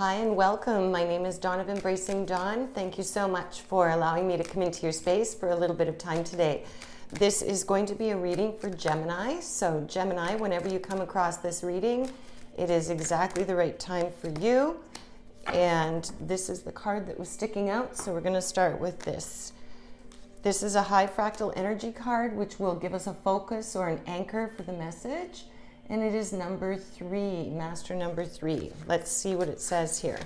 Hi and welcome. My name is Dawn of Embracing Dawn. Thank you so much for allowing me to come into your space for a little bit of time today. This is going to be a reading for Gemini. So Gemini, whenever you come across this reading, it is exactly the right time for you. And this is the card that was sticking out. So we're going to start with this. This is a high fractal energy card, which will give us a focus or an anchor for the message. And it is number 3, master number 3. Let's see what it says here.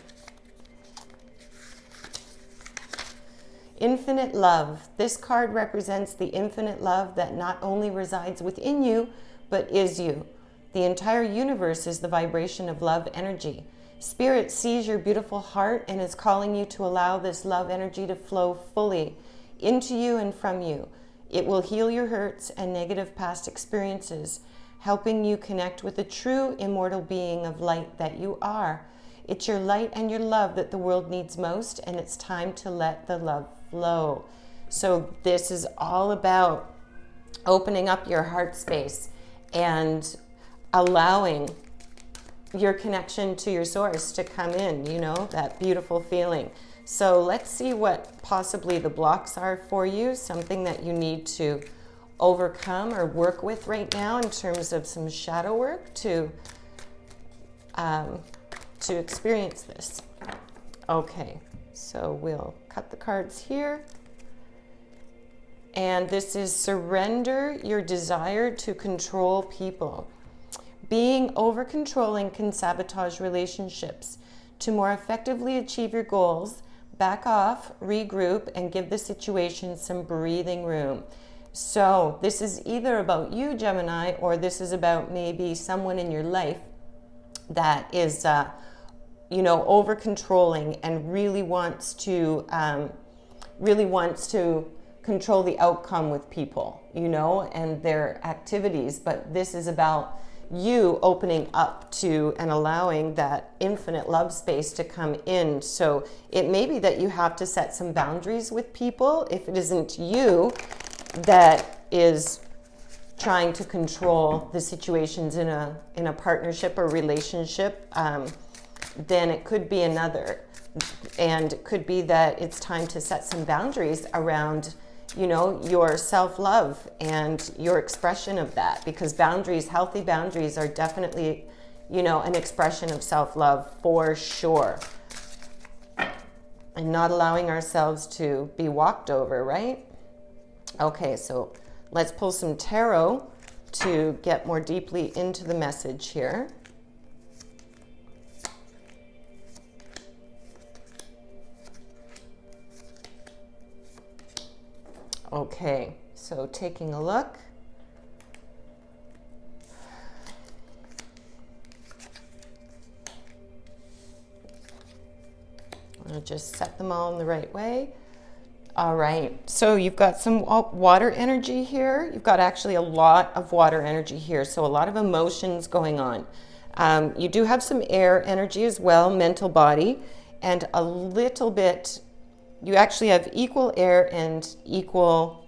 Infinite love. This card represents the infinite love that not only resides within you, but is you. The entire universe is the vibration of love energy. Spirit sees your beautiful heart and is calling you to allow this love energy to flow fully into you and from you. It will heal your hurts and negative past experiences, helping you connect with the true immortal being of light that you are. It's your light and your love that the world needs most, and it's time to let the love flow. So this is all about opening up your heart space and allowing your connection to your source to come in, you know, that beautiful feeling. So let's see what possibly the blocks are for you, something that you need to overcome or work with right now in terms of some shadow work to experience this. Okay, so we'll cut the cards here. And this is surrender your desire to control people. Being over-controlling can sabotage relationships. To more effectively achieve your goals, back off, regroup, and give the situation some breathing room. So this is either about you, Gemini, or this is about maybe someone in your life that is, over controlling and really wants to control the outcome with people, and their activities. But this is about you opening up to and allowing that infinite love space to come in. So it may be that you have to set some boundaries with people if it isn't you that is trying to control the situations in a partnership or relationship. Then it could be another, and it could be that it's time to set some boundaries around your self-love and your expression of that, because boundaries, healthy boundaries, are definitely an expression of self-love for sure, and not allowing ourselves to be walked over, right? Okay, so let's pull some tarot to get more deeply into the message here. Okay, so taking a look. I'll just set them all in the right way. All right, so you've got some water energy here. You've got actually a lot of water energy here, so a lot of emotions going on. You do have some air energy as well, mental body, and a little bit, you actually have equal air and equal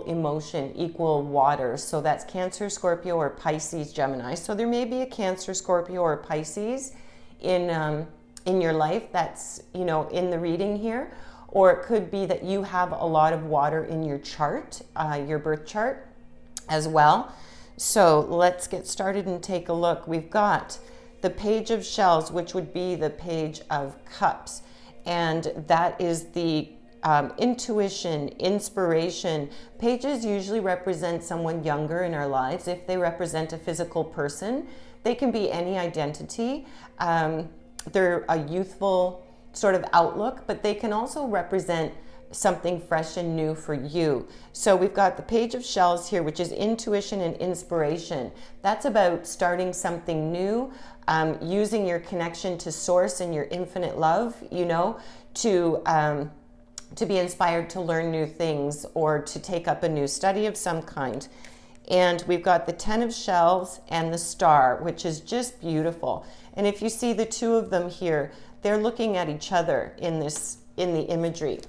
emotion, equal water. So that's Cancer, Scorpio, or Pisces, Gemini. So there may be a Cancer, Scorpio, or Pisces in your life that's, in the reading here. Or it could be that you have a lot of water in your chart, your birth chart as well. So let's get started and take a look. We've got the Page of Shells, which would be the Page of Cups. And that is the intuition, inspiration. Pages usually represent someone younger in our lives. If they represent a physical person, they can be any identity. They're a youthful sort of outlook, but they can also represent something fresh and new for you. So we've got the Page of Shells here, which is intuition and inspiration. That's about starting something new, using your connection to source and your infinite love, to be inspired to learn new things or to take up a new study of some kind. And we've got the 10 of Shells and the Star, which is just beautiful. And if you see the two of them here, they're looking at each other in the imagery.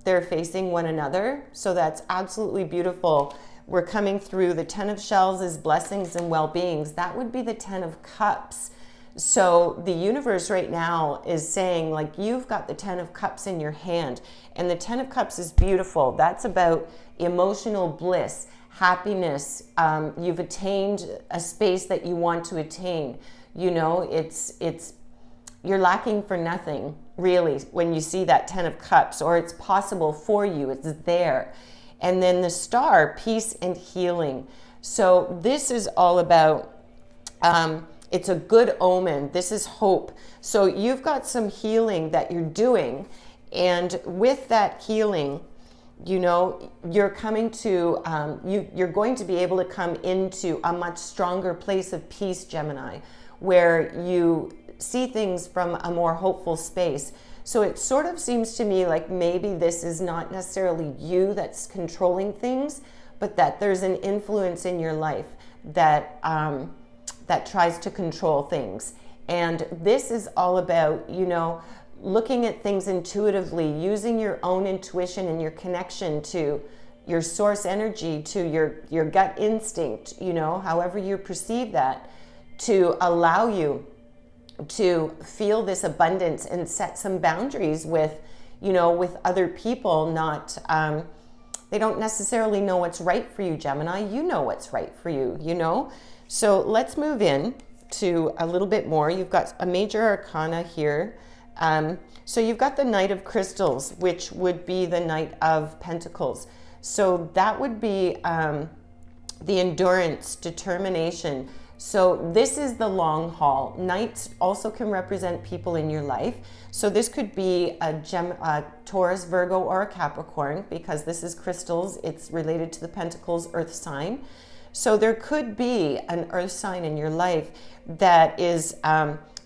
They're facing one another, so that's absolutely beautiful. we're coming through. The 10 of shells is blessings and well-beings. That would be the 10 of cups. So the universe right now is saying, like, you've got the 10 of cups in your hand, and the 10 of cups is beautiful. That's about emotional bliss, happiness. You've attained a space that you want to attain. You know, you're lacking for nothing, really, when you see that 10 of cups, or it's possible for you. It's there. And then the star, peace and healing. So this is all about, it's a good omen. This is hope. So you've got some healing that you're doing. And with that healing, you know, you're coming to, you're going to be able to come into a much stronger place of peace, Gemini, where you see things from a more hopeful space. So it sort of seems to me like maybe this is not necessarily you that's controlling things, but that there's an influence in your life that that tries to control things. And this is all about, you know, looking at things intuitively, using your own intuition and your connection to your source energy, to your gut instinct, you know, however you perceive that, to allow you to feel this abundance and set some boundaries with, you know, with other people. Not, they don't necessarily know what's right for you, Gemini. You know what's right for you, you know? So let's move in to a little bit more. You've got a major arcana here. So you've got the Knight of Crystals, which would be the Knight of Pentacles. So that would be the endurance, determination. So this is the long haul. Knights also can represent people in your life. So this could be a Taurus, Virgo, or a Capricorn, because this is crystals. It's related to the Pentacles earth sign. So there could be an earth sign in your life that is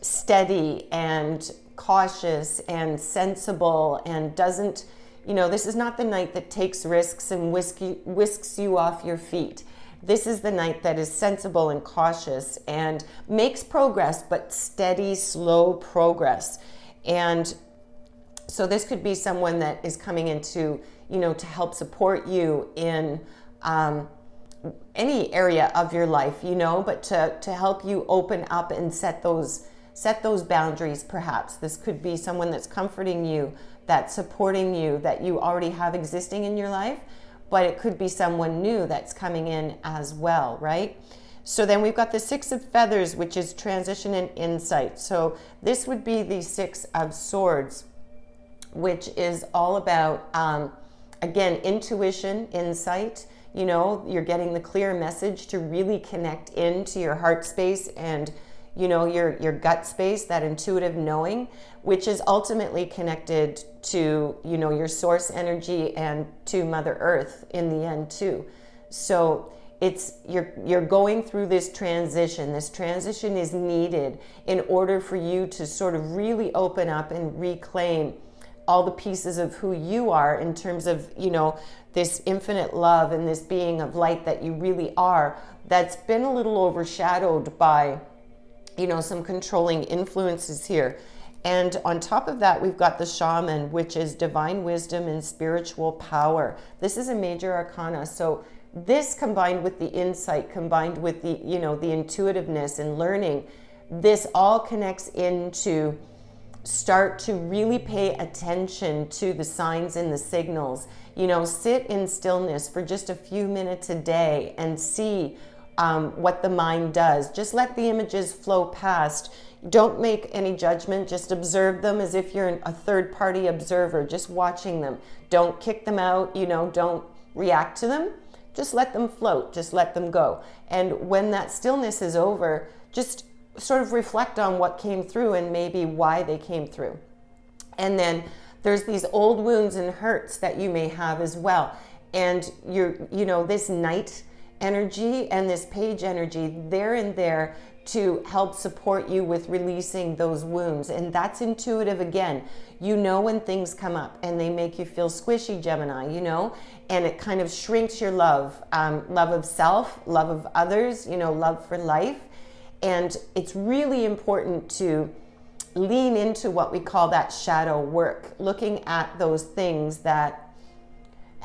steady and cautious and sensible and doesn't, you know, this is not the Knight that takes risks and whisks you off your feet. This is the Knight that is sensible and cautious and makes progress, but steady, slow progress. And so this could be someone that is coming into, you know, to help support you in any area of your life, you know, but to help you open up and set those boundaries, perhaps. This could be someone that's comforting you, that's supporting you, that you already have existing in your life. But it could be someone new that's coming in as well, right? So then we've got the Six of Feathers, which is transition and insight. So this would be the Six of Swords, which is all about, again, intuition, insight. You know, you're getting the clear message to really connect into your heart space and, you know, your gut space, that intuitive knowing, which is ultimately connected to, you know, your source energy and to Mother Earth in the end too. So it's, you're going through this transition. This transition is needed in order for you to sort of really open up and reclaim all the pieces of who you are in terms of, you know, this infinite love and this being of light that you really are, that's been a little overshadowed by, you know, some controlling influences here. And on top of that, we've got the Shaman, which is divine wisdom and spiritual power. This is a major arcana. So this, combined with the insight, combined with the, you know, the intuitiveness and learning, this all connects into start to really pay attention to the signs and the signals. You know, sit in stillness for just a few minutes a day and see what the mind does. Just let the images flow past. Don't make any judgment. Just observe them as if you're a third-party observer, just watching them. Don't kick them out, you know, don't react to them. Just let them float, just let them go. And when that stillness is over, just sort of reflect on what came through and maybe why they came through. And then there's these old wounds and hurts that you may have as well. And you know, this Knight energy and this Page energy, they're in there to help support you with releasing those wounds. And that's intuitive again. You know when things come up and they make you feel squishy, Gemini, you know, and it kind of shrinks your love, love of self, love of others, you know, love for life. And it's really important to lean into what we call that shadow work, looking at those things that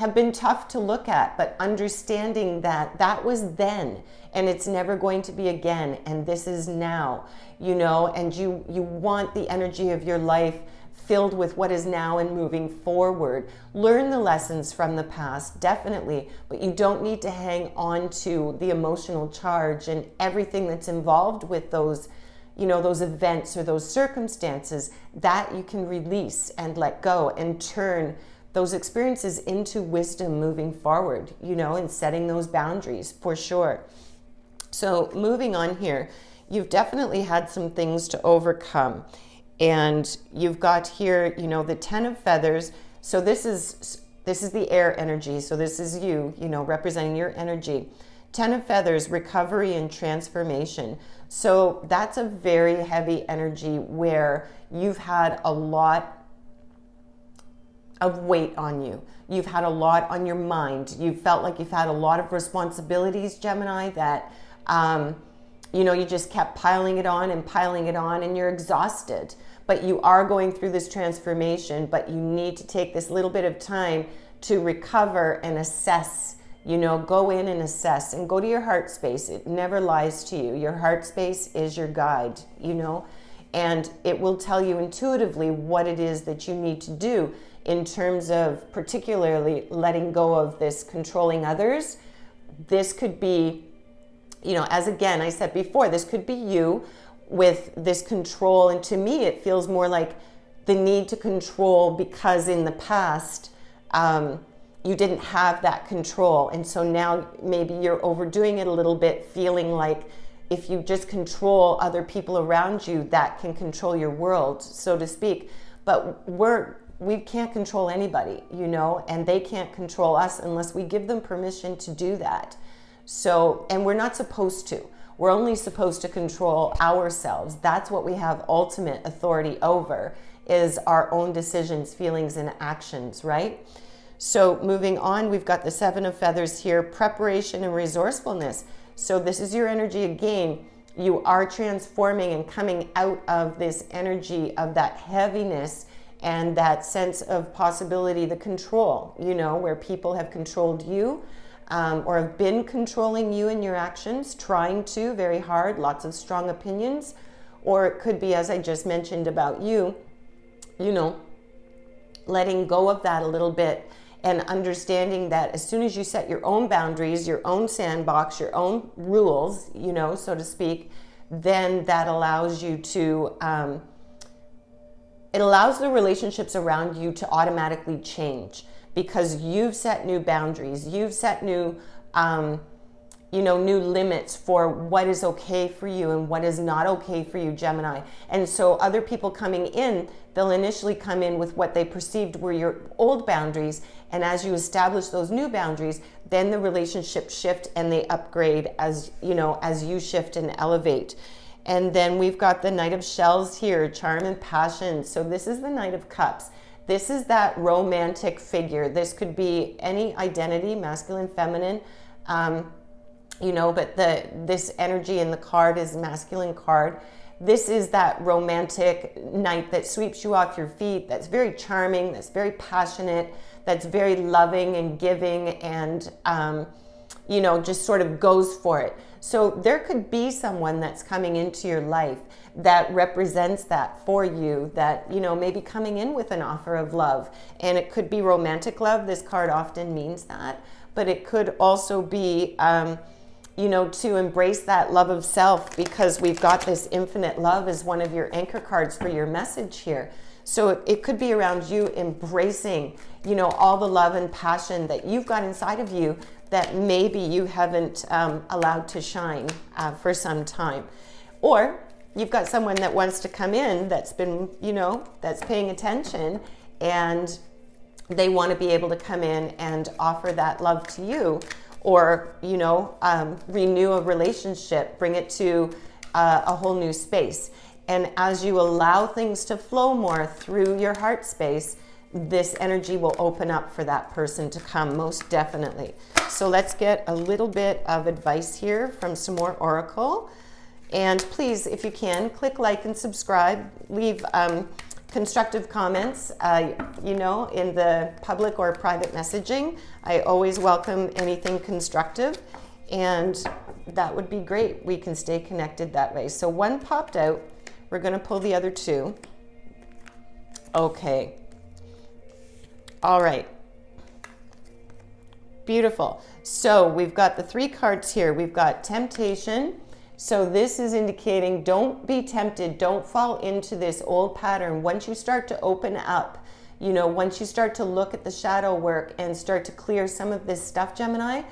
have been tough to look at, but understanding that that was then and it's never going to be again, and this is now, you know, and you want the energy of your life filled with what is now and moving forward. Learn the lessons from the past, definitely, but you don't need to hang on to the emotional charge and everything that's involved with those, you know, those events or those circumstances. That you can release and let go and turn those experiences into wisdom moving forward, you know, and setting those boundaries for sure. So moving on here, you've definitely had some things to overcome. And you've got here, you know, the 10 of feathers. So this is the air energy. So this is you know, representing your energy. 10 of feathers, recovery and transformation. So that's a very heavy energy where you've had a lot of weight on you. You've had a lot on your mind. You've felt like you've had a lot of responsibilities, Gemini, that, you know, you just kept piling it on and you're exhausted. But you are going through this transformation, but you need to take this little bit of time to recover and assess, you know, go in and assess and go to your heart space. It never lies to you. Your heart space is your guide, you know, and it will tell you intuitively what it is that you need to do in terms of particularly letting go of this controlling others. This could be, you know, as again, I said before, this could be you with this control. And to me, it feels more like the need to control because in the past, you didn't have that control. And so now maybe you're overdoing it a little bit, feeling like if you just control other people around you, that can control your world, so to speak. But we can't control anybody, you know, and they can't control us unless we give them permission to do that. So, and we're not supposed to. We're only supposed to control ourselves. That's what we have ultimate authority over, is our own decisions, feelings, and actions, right? So moving on, we've got the 7 of feathers here, preparation and resourcefulness. So this is your energy again. You are transforming and coming out of this energy of that heaviness and that sense of possibility, the control, you know, where people have controlled you. Or have been controlling you in your actions, trying to very hard, lots of strong opinions. Or it could be, as I just mentioned about you, you know, letting go of that a little bit and understanding that as soon as you set your own boundaries, your own sandbox, your own rules, you know, so to speak, then that allows you to, it allows the relationships around you to automatically change. Because you've set new boundaries, you've set new, you know, new limits for what is okay for you and what is not okay for you, Gemini. And so other people coming in, they'll initially come in with what they perceived were your old boundaries. And as you establish those new boundaries, then the relationships shift and they upgrade as, you know, as you shift and elevate. And then we've got the Knight of Shells here, charm and passion. So this is the Knight of Cups. This is that romantic figure. This could be any identity, masculine, feminine, you know, but this energy in the card is masculine card. This is that romantic knight that sweeps you off your feet, that's very charming, that's very passionate, that's very loving and giving and, you know, just sort of goes for it. So there could be someone that's coming into your life that represents that for you, that, you know, maybe coming in with an offer of love. And it could be romantic love. This card often means that. But it could also be, you know, to embrace that love of self, because we've got this infinite love as one of your anchor cards for your message here. So it could be around you embracing, you know, all the love and passion that you've got inside of you that maybe you haven't allowed to shine for some time. Or you've got someone that wants to come in that's been, you know, that's paying attention, and they want to be able to come in and offer that love to you, or, you know, renew a relationship, bring it to a whole new space. And as you allow things to flow more through your heart space, this energy will open up for that person to come, most definitely. So let's get a little bit of advice here from some more Oracle. And please, if you can, click like and subscribe. Leave constructive comments, you know, in the public or private messaging. I always welcome anything constructive, and that would be great. We can stay connected that way. So one popped out. We're going to pull the other two. Okay. All right. Beautiful. So we've got the 3 cards here. We've got temptation. So this is indicating don't be tempted. Don't fall into this old pattern. Once you start to open up, you know, once you start to look at the shadow work and start to clear some of this stuff, Gemini,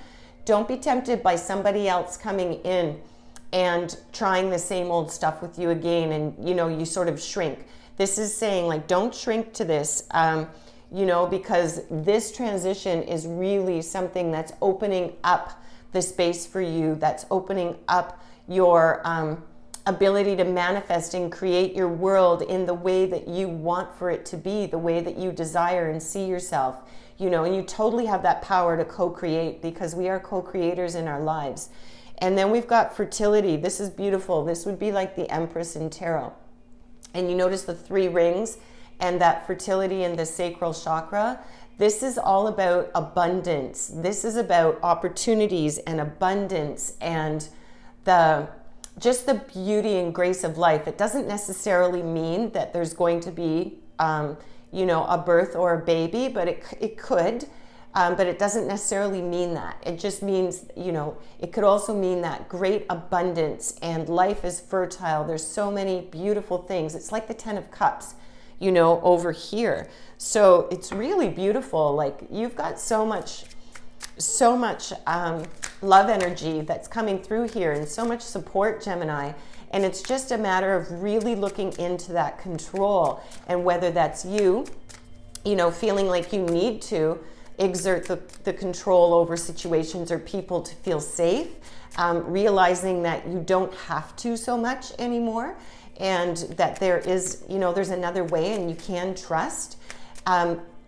don't be tempted by somebody else coming in and trying the same old stuff with you again, and, you know, you sort of shrink. This is saying, like, don't shrink to this, you know, because this transition is really something that's opening up the space for you, that's opening up your ability to manifest and create your world in the way that you want for it to be, the way that you desire and see yourself, you know, and you totally have that power to co-create, because we are co-creators in our lives. And then we've got fertility. This is beautiful. This would be like the Empress in Tarot. And you notice the 3 rings and that fertility in the sacral chakra. This is all about abundance. This is about opportunities and abundance and just the beauty and grace of life. It doesn't necessarily mean that there's going to be, you know, a birth or a baby, but it could. But it doesn't necessarily mean that. It just means, you know, it could also mean that great abundance and life is fertile. There's so many beautiful things. It's like the 10 of Cups, you know, over here. So it's really beautiful. Like, you've got so much love energy that's coming through here, and so much support, Gemini. And it's just a matter of really looking into that control, and whether that's you know, feeling like you need to exert the control over situations or people to feel safe, realizing that you don't have to so much anymore, and that there is, you know, there's another way and you can trust.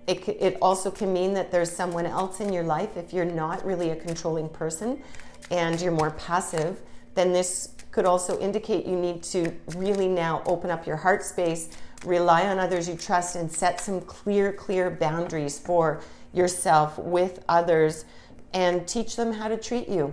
It also can mean that there's someone else in your life. If you're not really a controlling person and you're more passive, then this could also indicate you need to really now open up your heart space, rely on others you trust, and set some clear boundaries for yourself with others, and teach them how to treat you.